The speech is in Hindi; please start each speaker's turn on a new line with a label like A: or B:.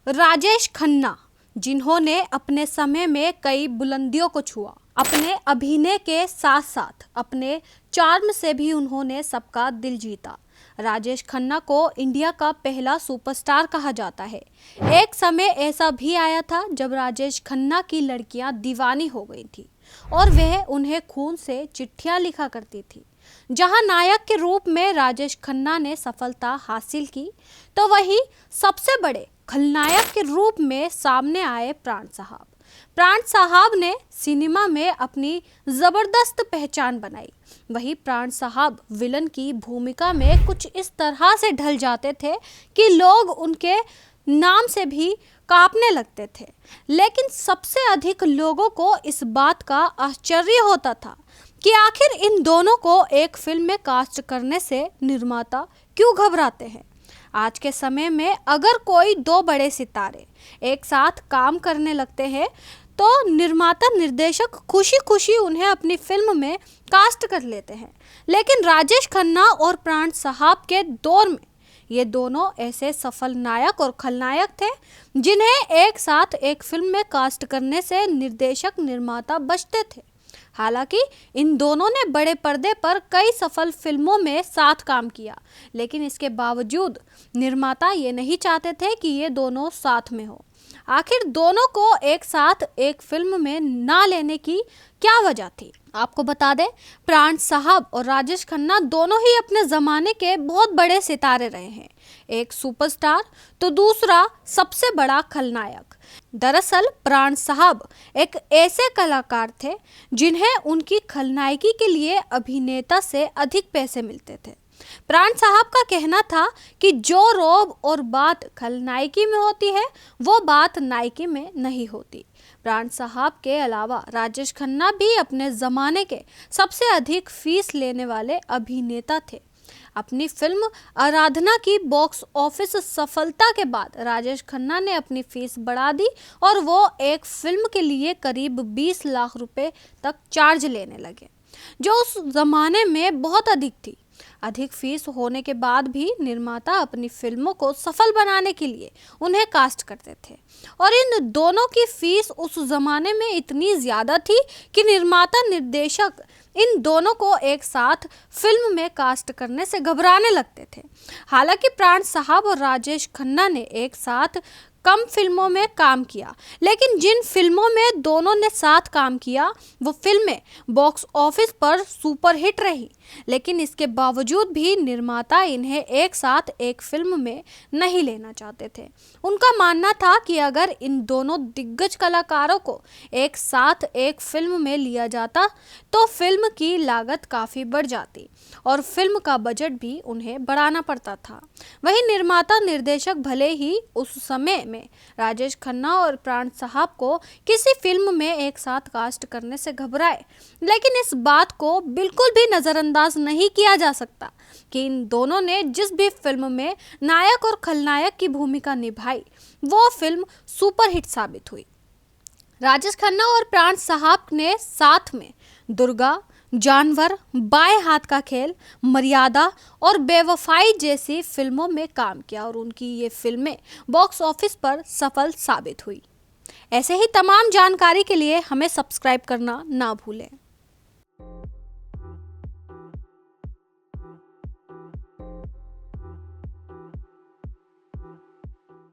A: राजेश खन्ना, जिन्होंने अपने समय में कई बुलंदियों को छुआ, अपने अभिनय के साथ साथ अपने चार्म से भी उन्होंने सबका दिल जीता। राजेश खन्ना को इंडिया का पहला सुपरस्टार कहा जाता है। एक समय ऐसा भी आया था जब राजेश खन्ना की लड़कियां दीवानी हो गई थी और वह उन्हें खून से चिट्ठियां लिखा करती थी। जहां नायक के रूप में राजेश खन्ना ने सफलता हासिल की, तो वहीं सबसे बड़े खलनायक के रूप में सामने आए प्राण साहब। प्राण साहब ने सिनेमा में अपनी जबरदस्त पहचान बनाई। वही प्राण साहब विलन की भूमिका में कुछ इस तरह से ढल जाते थे कि लोग उनके नाम से भी कांपने लगते थे। लेकिन सबसे अधिक लोगों को इस बात का आश्चर्य होता था कि आखिर इन दोनों को एक फिल्म में कास्ट करने से निर्माता क्यों घबराते हैं। आज के समय में अगर कोई दो बड़े सितारे एक साथ काम करने लगते हैं तो निर्माता निर्देशक खुशी खुशी उन्हें अपनी फिल्म में कास्ट कर लेते हैं। लेकिन राजेश खन्ना और प्राण साहब के दौर में ये दोनों ऐसे सफल नायक और खलनायक थे जिन्हें एक साथ एक फिल्म में कास्ट करने से निर्देशक निर्माता बचते थे। हालांकि इन दोनों ने बड़े पर्दे पर कई सफल फिल्मों में साथ काम किया, लेकिन इसके बावजूद निर्माता ये नहीं चाहते थे कि ये दोनों साथ में हो। आखिर दोनों को एक साथ एक फिल्म में ना लेने की क्या वजह थी? आपको बता दें, प्राण साहब और राजेश खन्ना दोनों ही अपने ज़माने के बहुत बड़े सितारे रहे हैं। एक सुपरस्टार तो दूसरा सबसे बड़ा खलनायक। दरअसल प्राण साहब एक ऐसे कलाकार थे जिन्हें उनकी खलनायकी के लिए अभिनेता से अधिक पैसे मिलते थे। प्राण साहब का कहना था कि जो रोब और बात खलनायकी में होती है वो बात नायकी में नहीं होती। प्राण साहब के अलावा राजेश खन्ना भी अपने ज़माने के सबसे अधिक फीस लेने वाले अभिनेता थे। अपनी फिल्म आराधना की बॉक्स ऑफिस सफलता के बाद राजेश खन्ना ने अपनी फीस बढ़ा दी और वो एक फिल्म के लिए करीब 20 लाख रुपए तक चार्ज लेने लगे, जो उस जमाने में बहुत अधिक थी। अधिक फीस होने के बाद भी निर्माता अपनी फिल्मों को सफल बनाने के लिए उन्हें कास्ट करते थे और इन दोनों की फीस उस जमाने में इतनी ज़्यादा थी कि निर्माता निर्देशक इन दोनों को एक साथ फिल्म में कास्ट करने से घबराने लगते थे। हालांकि प्राण साहब और राजेश खन्ना ने एक साथ कम फिल्मों में काम किया, लेकिन जिन फिल्मों में दोनों ने साथ काम किया वो फिल्में बॉक्स ऑफिस पर सुपरहिट रही। लेकिन इसके बावजूद भी निर्माता इन्हें एक साथ एक फिल्म में नहीं लेना चाहते थे। उनका मानना था कि अगर इन दोनों दिग्गज कलाकारों को एक साथ एक फिल्म में लिया जाता तो फिल्म की लागत काफ़ी बढ़ जाती और फिल्म का बजट भी उन्हें बढ़ाना पड़ता था। वहीं निर्माता निर्देशक भले ही उस समय में राजेश खन्ना और प्राण साहब को किसी फिल्म में एक साथ कास्ट करने से घबराए, लेकिन इस बात को बिल्कुल भी नज़रअंदाज नहीं किया जा सकता कि इन दोनों ने जिस भी फिल्म में नायक और खलनायक की भूमिका निभाई वो फिल्म सुपरहिट साबित हुई। राजेश खन्ना और प्राण साहब ने साथ में दुर्गा, जानवर, बाएं हाथ का खेल, मर्यादा और बेवफाई जैसी फिल्मों में काम किया और उनकी ये फिल्में बॉक्स ऑफिस पर सफल साबित हुई। ऐसे ही तमाम जानकारी के लिए हमें सब्सक्राइब करना ना भूलें।